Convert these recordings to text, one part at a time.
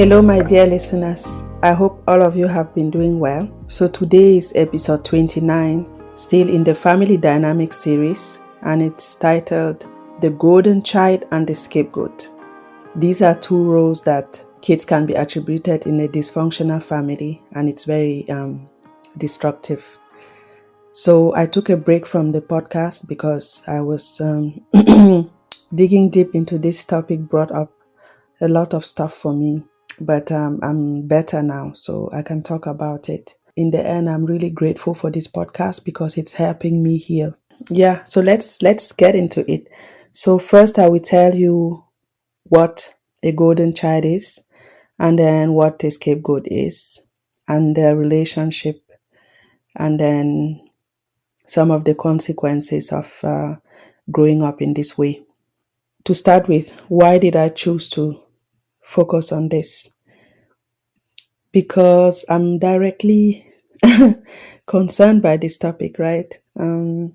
Hello, my dear listeners. I hope all of you have been doing well. So today is episode 29, still in the Family Dynamic series, and it's titled The Golden Child and the Scapegoat. These are two roles that kids can be attributed in a dysfunctional family, and it's very destructive. So I took a break from the podcast because I was digging deep into this topic, brought up a lot of stuff for me. But I'm better now, so I can talk about it. In the end, I'm really grateful for this podcast because it's helping me heal. Yeah, so let's get into it. So first, I will tell you what a golden child is, and then what a scapegoat is, and their relationship, and then some of the consequences of growing up in this way. To start with, why did I choose to focus on this? Because I'm directly concerned by this topic, right? I'm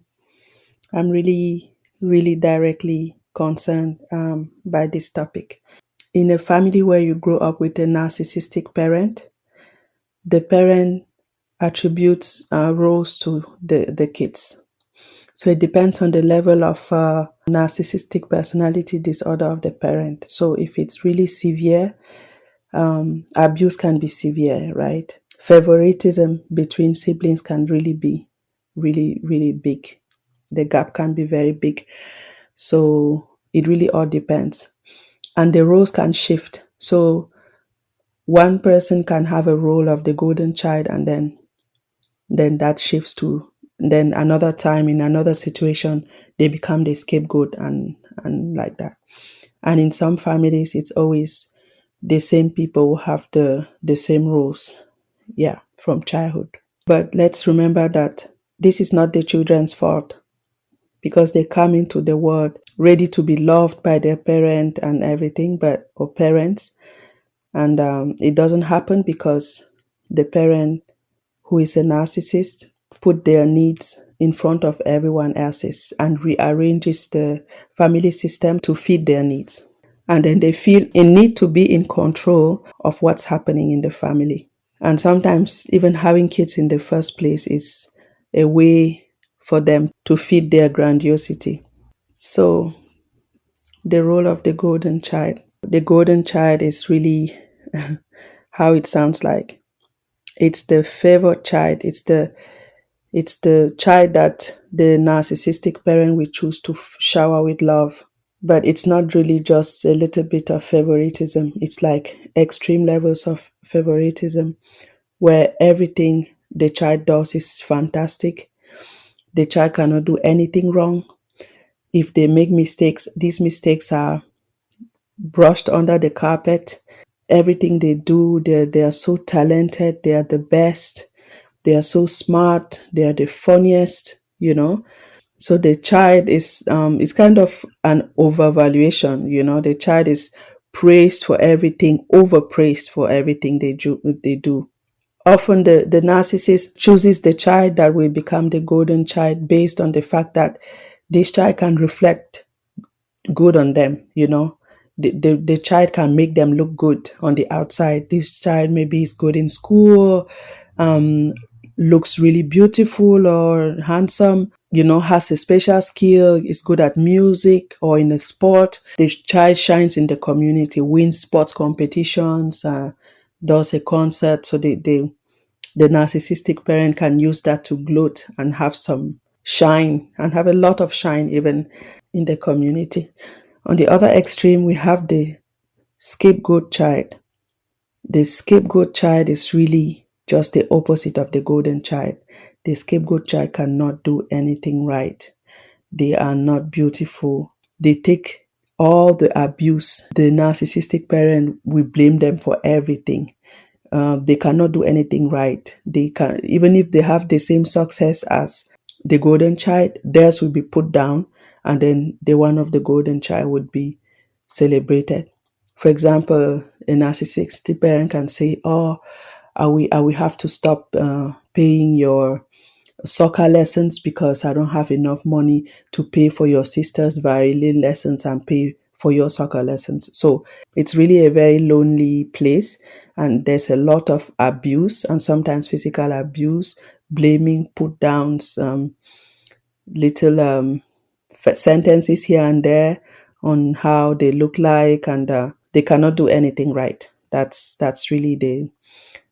really, really directly concerned by this topic. In a family where you grow up with a narcissistic parent, the parent attributes roles to the kids. So it depends on the level of narcissistic personality disorder of the parent. So if it's really severe, abuse can be severe, right? Favoritism between siblings can really be really, really big. The gap can be very big. So it really all depends. And the roles can shift. So one person can have a role of the golden child, and then that shifts to, then another time in another situation they become the scapegoat and like that. And in some families it's always the same people who have the same roles, from childhood. But let's remember that this is not the children's fault, because they come into the world ready to be loved by their parent and everything, or parents. And it doesn't happen because the parent, who is a narcissist, put their needs in front of everyone else's and rearranges the family system to fit their needs. And then they feel a need to be in control of what's happening in the family. And sometimes even having kids in the first place is a way for them to feed their grandiosity. So the role of the golden child. The golden child is really how it sounds like. It's the favored child. It's the child that the narcissistic parent will choose to shower with love. But it's not really just a little bit of favoritism. It's like extreme levels of favoritism where everything the child does is fantastic. The child cannot do anything wrong. If they make mistakes, these mistakes are brushed under the carpet. Everything they do, they are so talented. They are the best. They are so smart. They are the funniest, So the child is it's kind of an overvaluation, The child is praised for everything, overpraised for everything they do. Often the narcissist chooses the child that will become the golden child based on the fact that this child can reflect good on them, The child can make them look good on the outside. This child maybe is good in school, looks really beautiful or handsome, has a special skill, is good at music or in a sport. The child shines in the community, wins sports competitions, does a concert. So the narcissistic parent can use that to gloat and have some shine, and have a lot of shine even in the community. On the other extreme, we have the scapegoat child. The scapegoat child is really just the opposite of the golden child. The scapegoat child cannot do anything right. They are not beautiful. They take all the abuse. The narcissistic parent will blame them for everything. They cannot do anything right. They can, even if they have the same success as the golden child, theirs will be put down, and then the one of the golden child would be celebrated. For example, a narcissistic parent can say, "Oh, I will have to stop paying your soccer lessons because I don't have enough money to pay for your sister's violin lessons and pay for your soccer lessons. So it's really a very lonely place, and there's a lot of abuse and sometimes physical abuse, blaming, put downs, little sentences here and there on how they look like, and they cannot do anything right. That's really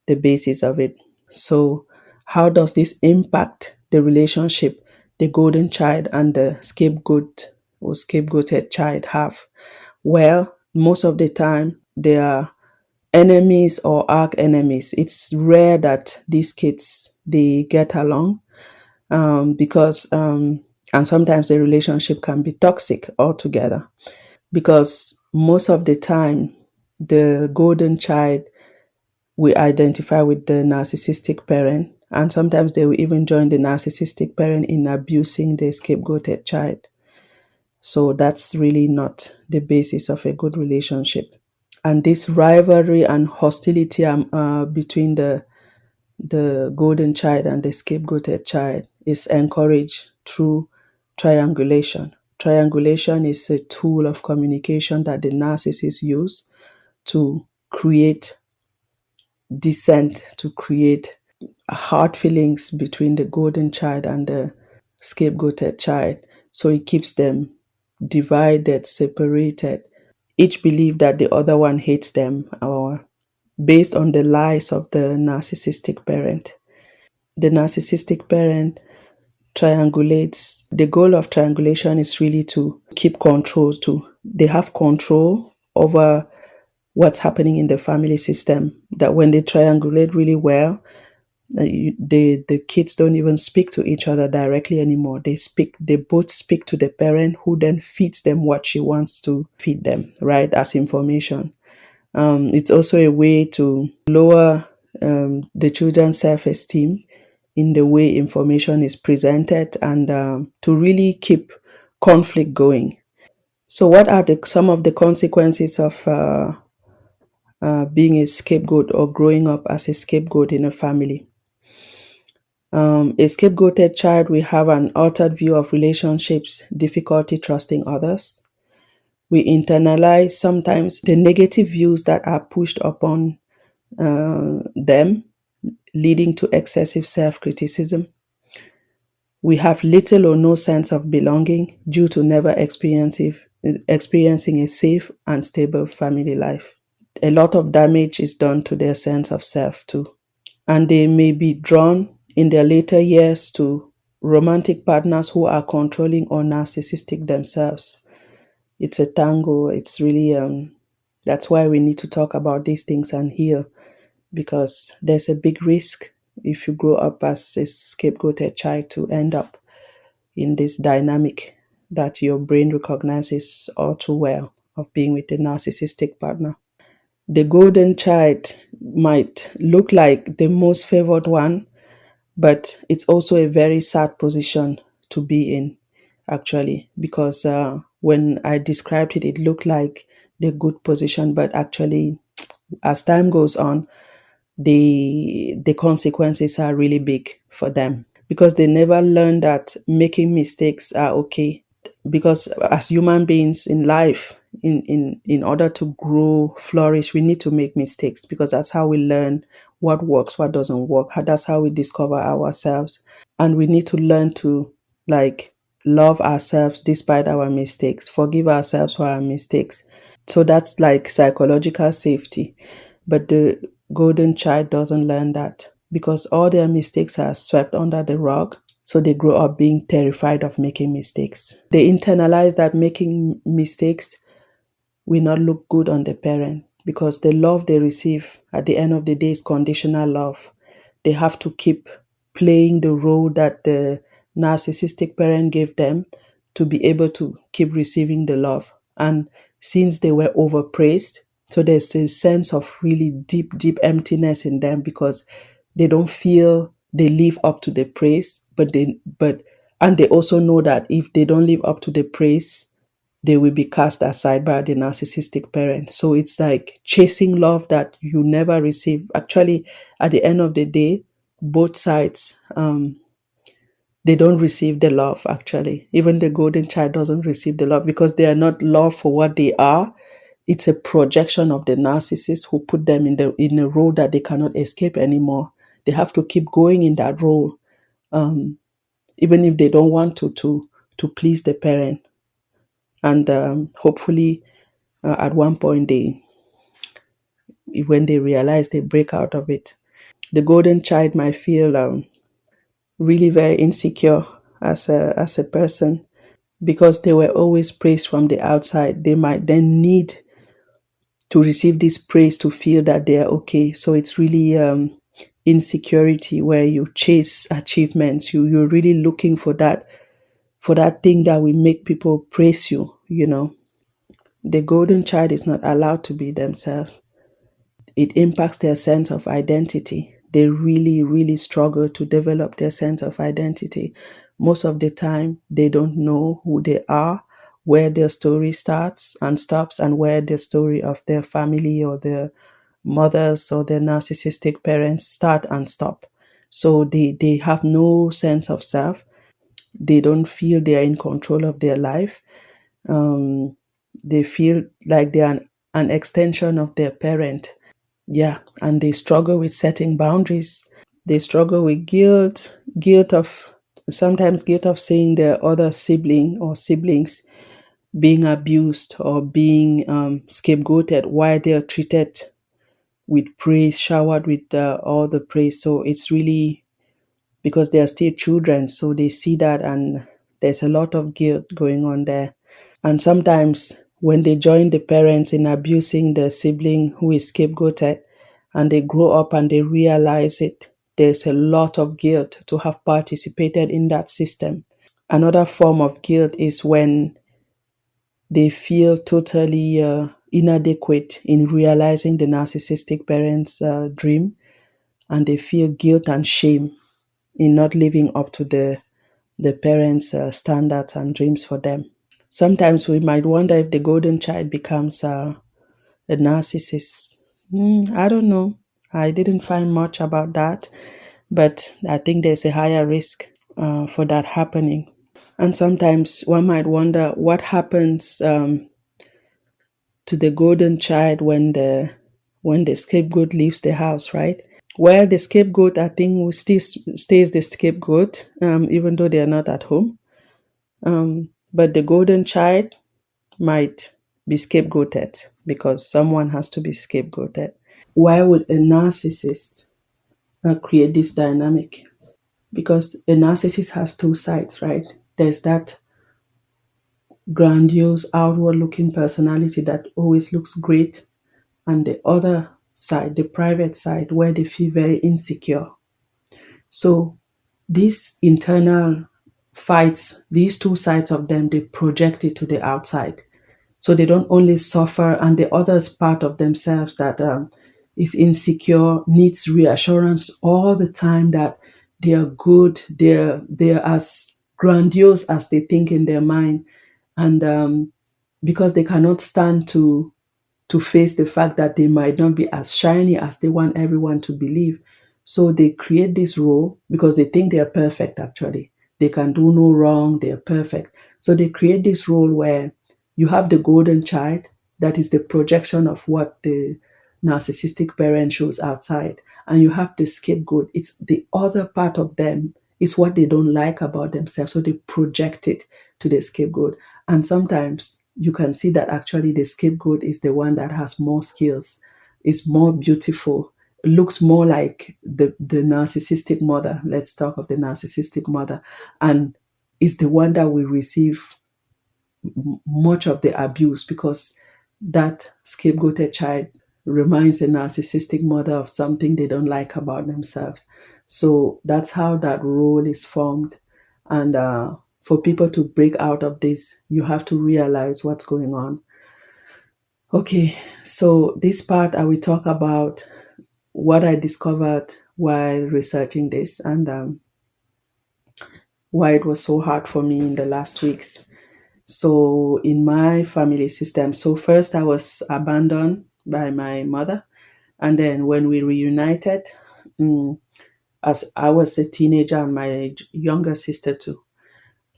the basis of it. So how does this impact the relationship the golden child and the scapegoat or scapegoated child have? Well, most of the time they are enemies or arch enemies. It's rare that these kids they get along, because and sometimes the relationship can be toxic altogether, because most of the time the golden child will identify with the narcissistic parent, and sometimes they will even join the narcissistic parent in abusing the scapegoated child. So that's really not the basis of a good relationship. And this rivalry and hostility between the golden child and the scapegoated child is encouraged through triangulation. Triangulation is a tool of communication that the narcissist use to create dissent, to create hard feelings between the golden child and the scapegoated child. So it keeps them divided, separated. Each believe that the other one hates them, or based on the lies of the narcissistic parent. The narcissistic parent triangulates. The goal of triangulation is really to keep control, to they have control over what's happening in the family system. That when they triangulate really well, the kids don't even speak to each other directly anymore. They both speak to the parent, who then feeds them what she wants to feed them, right, as information. It's also a way to lower the children's self-esteem in the way information is presented, and to really keep conflict going. So what are some of the consequences of being a scapegoat or growing up as a scapegoat in a family? A scapegoated child will have an altered view of relationships, difficulty trusting others. We internalize sometimes the negative views that are pushed upon them, leading to excessive self-criticism. We have little or no sense of belonging due to never experiencing a safe and stable family life. A lot of damage is done to their sense of self too. And they may be drawn in their later years to romantic partners who are controlling or narcissistic themselves. It's a tango. It's really, that's why we need to talk about these things and heal, because there's a big risk if you grow up as a scapegoated child to end up in this dynamic that your brain recognizes all too well of being with a narcissistic partner. The golden child might look like the most favored one, but it's also a very sad position to be in, actually, because when I described it, it looked like the good position, but actually, as time goes on, the consequences are really big for them, because they never learn that making mistakes are okay. Because as human beings in life, in order to grow, flourish, we need to make mistakes, because that's how we learn what works, what doesn't work. That's how we discover ourselves. And we need to learn to, like, love ourselves despite our mistakes, forgive ourselves for our mistakes. So that's like psychological safety. But the golden child doesn't learn that, because all their mistakes are swept under the rug. So they grow up being terrified of making mistakes. They internalize that making mistakes will not look good on the parent, because the love they receive at the end of the day is conditional love. They have to keep playing the role that the narcissistic parent gave them to be able to keep receiving the love. And since they were overpraised, so there's a sense of really deep, deep emptiness in them, because they don't feel they live up to the praise, and they also know that if they don't live up to the praise, they will be cast aside by the narcissistic parent. So it's like chasing love that you never receive. Actually, at the end of the day, both sides they don't receive the love, actually. Even the golden child doesn't receive the love because they are not loved for what they are. It's a projection of the narcissist who put them in a role that they cannot escape anymore. They have to keep going in that role, even if they don't want to please the parent. And hopefully, at one point, when they realize, they break out of it. The golden child might feel really very insecure as a person because they were always praised from the outside. They might then need to receive this praise to feel that they are okay. So it's really insecurity where you chase achievements. You're really looking for that thing that will make people praise you. The golden child is not allowed to be themselves. It impacts their sense of identity. They really, really struggle to develop their sense of identity. Most of the time, they don't know who they are, where their story starts and stops, and where the story of their family or their mothers or their narcissistic parents start and stop. So they have no sense of self. They don't feel they are in control of their life. Um, they feel like they are an extension of their parent. Yeah, and they struggle with setting boundaries. They struggle with sometimes guilt of seeing their other sibling or siblings being abused or being scapegoated while they are treated with praise, showered with all the praise. So it's really because they are still children, so they see that, and there's a lot of guilt going on there. And sometimes when they join the parents in abusing the sibling who is scapegoated, and they grow up and they realize it, there's a lot of guilt to have participated in that system. Another form of guilt is when they feel totally inadequate in realizing the narcissistic parent's dream, and they feel guilt and shame in not living up to the parents' standards and dreams for them. Sometimes we might wonder if the golden child becomes a narcissist. I don't know. I didn't find much about that, but I think there's a higher risk for that happening. And sometimes one might wonder what happens to the golden child when the scapegoat leaves the house, right? Well, the scapegoat, I think, will still stays the scapegoat, even though they are not at home. But the golden child might be scapegoated because someone has to be scapegoated. Why would a narcissist create this dynamic? Because a narcissist has two sides, right? There's that grandiose, outward looking personality that always looks great, and the other side, the private side, where they feel very insecure. So these internal fights, these two sides of them, they project it to the outside. So they don't only suffer, and the other part of themselves that is insecure needs reassurance all the time that they are good, they're as grandiose as they think in their mind, and because they cannot stand to face the fact that they might not be as shiny as they want everyone to believe. So they create this role because they think they are perfect, actually. They can do no wrong, they are perfect. So they create this role where you have the golden child that is the projection of what the narcissistic parent shows outside. And you have the scapegoat. It's the other part of them. It's what they don't like about themselves. So they project it to the scapegoat. And sometimes you can see that actually the scapegoat is the one that has more skills, is more beautiful, looks more like the narcissistic mother. Let's talk of the narcissistic mother. And is the one that will receive much of the abuse because that scapegoated child reminds a narcissistic mother of something they don't like about themselves. So that's how that role is formed. And for people to break out of this, you have to realize what's going on. Okay, so this part I will talk about what I discovered while researching this, and why it was so hard for me in the last weeks. So in my family system, so first I was abandoned by my mother, and then when we reunited, mm, as I was a teenager and my younger sister too.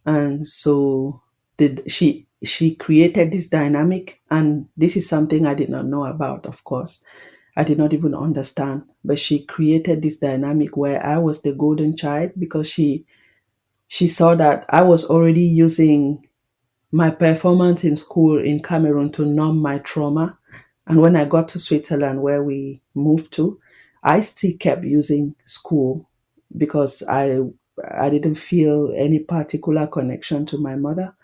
And so did she created this dynamic, and this is something I did not know about, of course. I did not even understand, but she created this dynamic where I was the golden child because she saw that I was already using my performance in school in Cameroon to numb my trauma. And when I got to Switzerland, where we moved to, I still kept using school because I didn't feel any particular connection to my mother.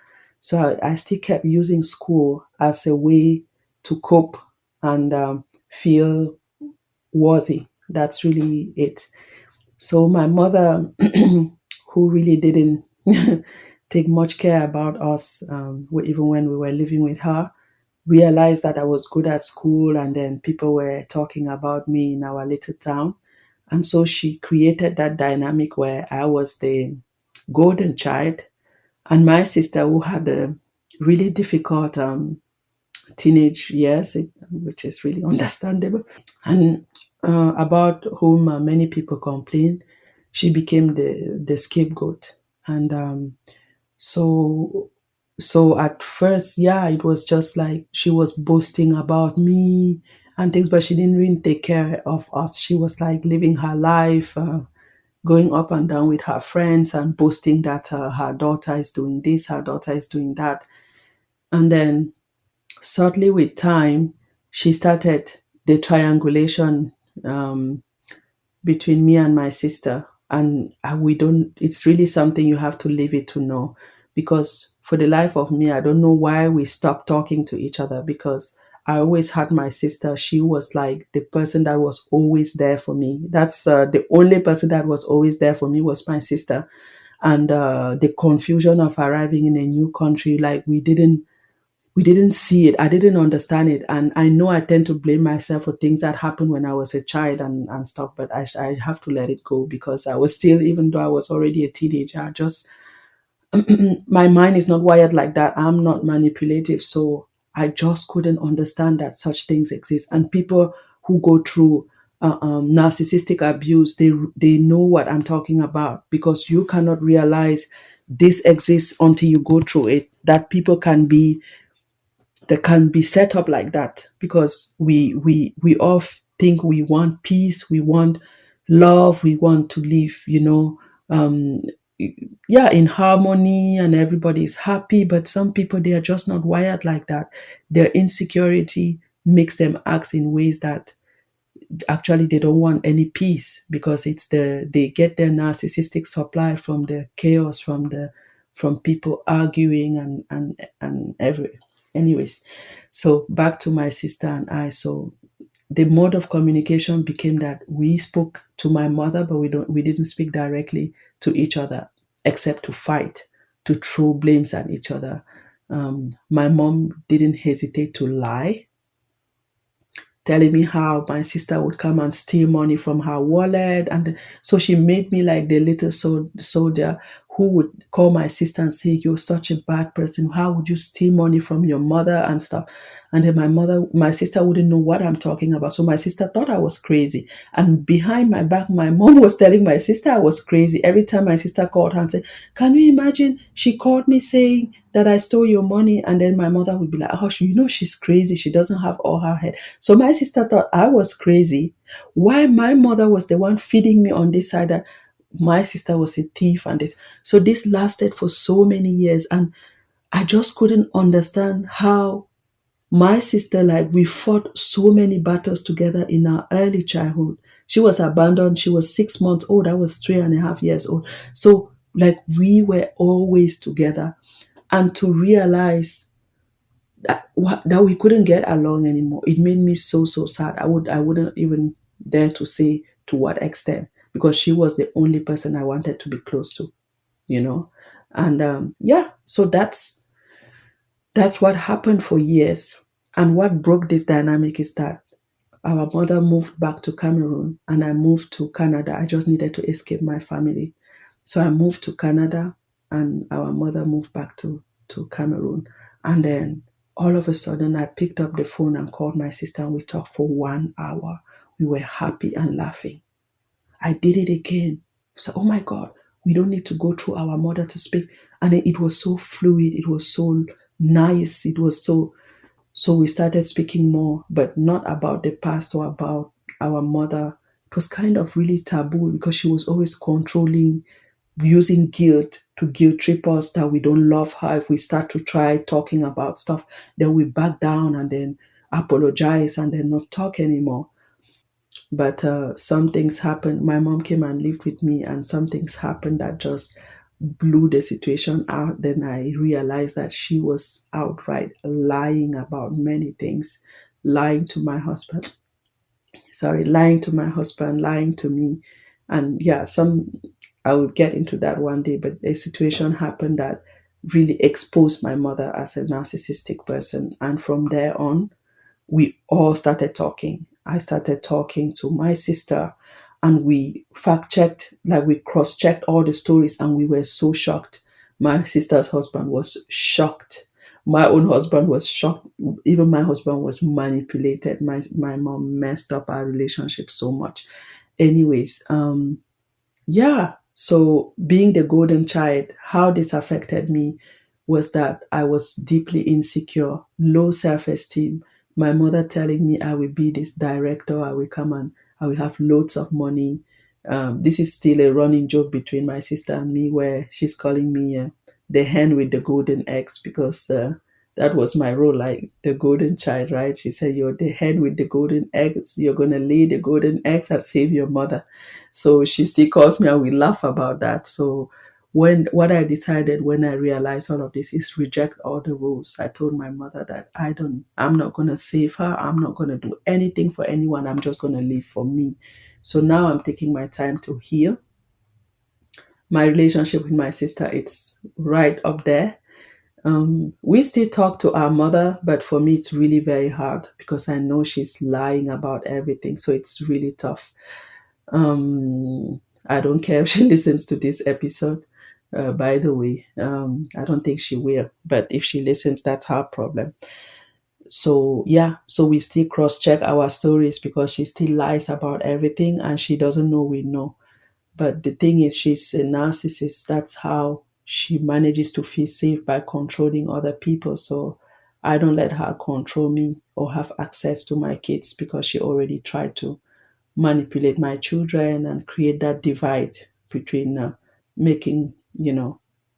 So I still kept using school as a way to cope and feel worthy. That's really it. So my mother, who really didn't take much care about us, even when we were living with her, realized that I was good at school, and then people were talking about me in our little town. And so she created that dynamic where I was the golden child, and my sister, who had a really difficult teenage years, which is really understandable, and about whom many people complain, she became the scapegoat. And so so at first, yeah, it was just like she was boasting about me and things, but she didn't really take care of us. She was like living her life, going up and down with her friends and boasting that her daughter is doing this, her daughter is doing that. And then certainly with time, she started the triangulation um, between me and my sister. And we don't, it's really something you have to leave it to know. Because for the life of me, I don't know why we stopped talking to each other, because I always had my sister. She was like the person that was always there for me. That's the only person that was always there for me was my sister. And the confusion of arriving in a new country, like we didn't see it. I didn't understand it. And I know I tend to blame myself for things that happened when I was a child and stuff, but I have to let it go, because I was still, even though I was already a teenager, I just, my mind is not wired like that. I'm not manipulative. So I just couldn't understand that such things exist. And people who go through narcissistic abuse, they know what I'm talking about, because you cannot realize this exists until you go through it, that people can be that can be set up like that, because we all think we want peace, we want love, we want to live, um yeah, in harmony, and everybody's happy. But some people, they are just not wired like that. Their insecurity makes them act in ways that actually they don't want any peace, because they get their narcissistic supply from the chaos, from people arguing and every anyways. So back to my sister and I. So the mode of communication became that we spoke to my mother, but we didn't speak directly to each other, except to fight, to throw blames at each other. My mom didn't hesitate to lie, telling me how my sister would come and steal money from her wallet. And so she made me like the little soldier who would call my sister and say, "You're such a bad person. How would you steal money from your mother?" and stuff. And then my sister wouldn't know what I'm talking about. So my sister thought I was crazy. And behind my back, my mom was telling my sister I was crazy. Every time my sister called her and said, "Can you imagine? She called me saying that I stole your money." And then my mother would be like, "Oh, she's crazy. She doesn't have all her head." So my sister thought I was crazy. Why my mother was the one feeding me on this side, that my sister was a thief and this. So this lasted for so many years. And I just couldn't understand how my sister, like, we fought so many battles together in our early childhood. She was abandoned. She was 6 months old. I was 3.5 years old. So like we were always together. And to realize that we couldn't get along anymore, it made me so sad. I wouldn't even dare to say to what extent, because she was the only person I wanted to be close to, you know. And yeah, so that's what happened for years. And what broke this dynamic is that our mother moved back to Cameroon and I moved to Canada. I just needed to escape my family. So I moved to Canada and our mother moved back to Cameroon. And then all of a sudden I picked up the phone and called my sister and we talked for 1 hour. We were happy and laughing. I did it again. So, oh my God, we don't need to go through our mother to speak. And it was so fluid. It was so nice. It was so we started speaking more, but not about the past or about our mother. It was kind of really taboo because she was always controlling, using guilt to guilt trip us that we don't love her. If we start to try talking about stuff, then we back down and then apologize and then not talk anymore. But some things happened. My mom came and lived with me, and some things happened that just blew the situation out. Then I realized that she was outright lying about many things, lying to my husband. Sorry, lying to my husband, lying to me. And yeah, I would get into that one day, but a situation happened that really exposed my mother as a narcissistic person. And from there on, we all started talking. I started talking to my sister, and we fact checked, like we cross checked all the stories, and we were so shocked. My sister's husband was shocked. My own husband was shocked. Even my husband was manipulated. My mom messed up our relationship so much. Anyways, yeah. So being the golden child, how this affected me was that I was deeply insecure, low self-esteem. My mother telling me I will be this director, I will come and I will have loads of money. This is still a running joke between my sister and me, where she's calling me the hen with the golden eggs, because that was my role, like the golden child, right? She said, "You're the hen with the golden eggs. You're gonna lay the golden eggs and save your mother." So she still calls me, and we laugh about that. So what I decided when I realized all of this is reject all the rules. I told my mother that I'm not gonna save her. I'm not gonna do anything for anyone. I'm just gonna live for me. So now I'm taking my time to heal. My relationship with my sister, it's right up there. We still talk to our mother, but for me, it's really very hard because I know she's lying about everything. So it's really tough. I don't care if she listens to this episode. By the way, I don't think she will, but if she listens, that's her problem. So yeah, so we still cross check our stories because she still lies about everything and she doesn't know we know. But the thing is, she's a narcissist. That's how she manages to feel safe, by controlling other people. So I don't let her control me or have access to my kids because she already tried to manipulate my children and create that divide between making,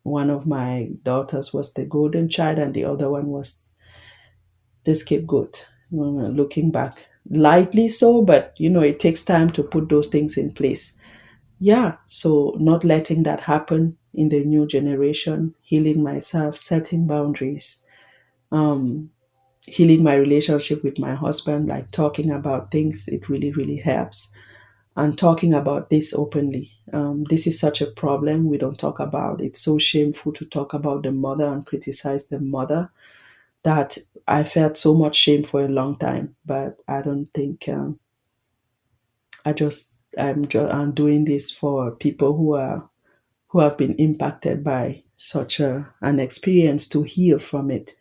one of my daughters was the golden child and the other one was the scapegoat. Looking back, lightly so, but it takes time to put those things in place. Yeah, so not letting that happen in the new generation, healing myself, setting boundaries, um, healing my relationship with my husband, like talking about things, it really, really helps. And talking about this openly. This is such a problem we don't talk about. It's so shameful to talk about the mother and criticize the mother, that I felt so much shame for a long time. But I don't think I'm doing this for people who have been impacted by such an experience, to heal from it.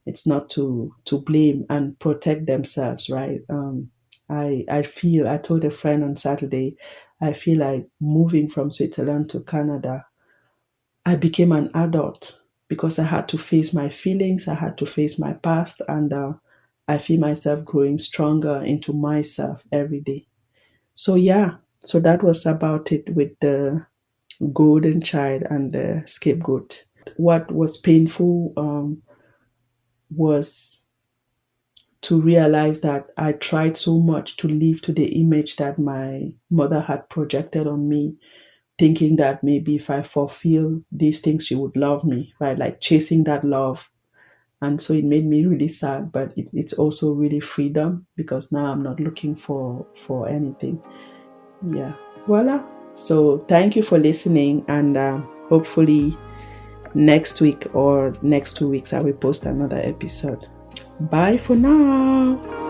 It's not to blame and protect themselves, right? I told a friend on Saturday, I feel like moving from Switzerland to Canada, I became an adult because I had to face my feelings, I had to face my past, and I feel myself growing stronger into myself every day. So yeah, so that was about it with the golden child and the scapegoat. What was painful was to realize that I tried so much to live to the image that my mother had projected on me, thinking that maybe if I fulfill these things, she would love me, right? Like chasing that love. And so it made me really sad, but it's also really freedom because now I'm not looking for anything. Yeah, voila. So thank you for listening, and hopefully next week or next 2 weeks I will post another episode. Bye for now.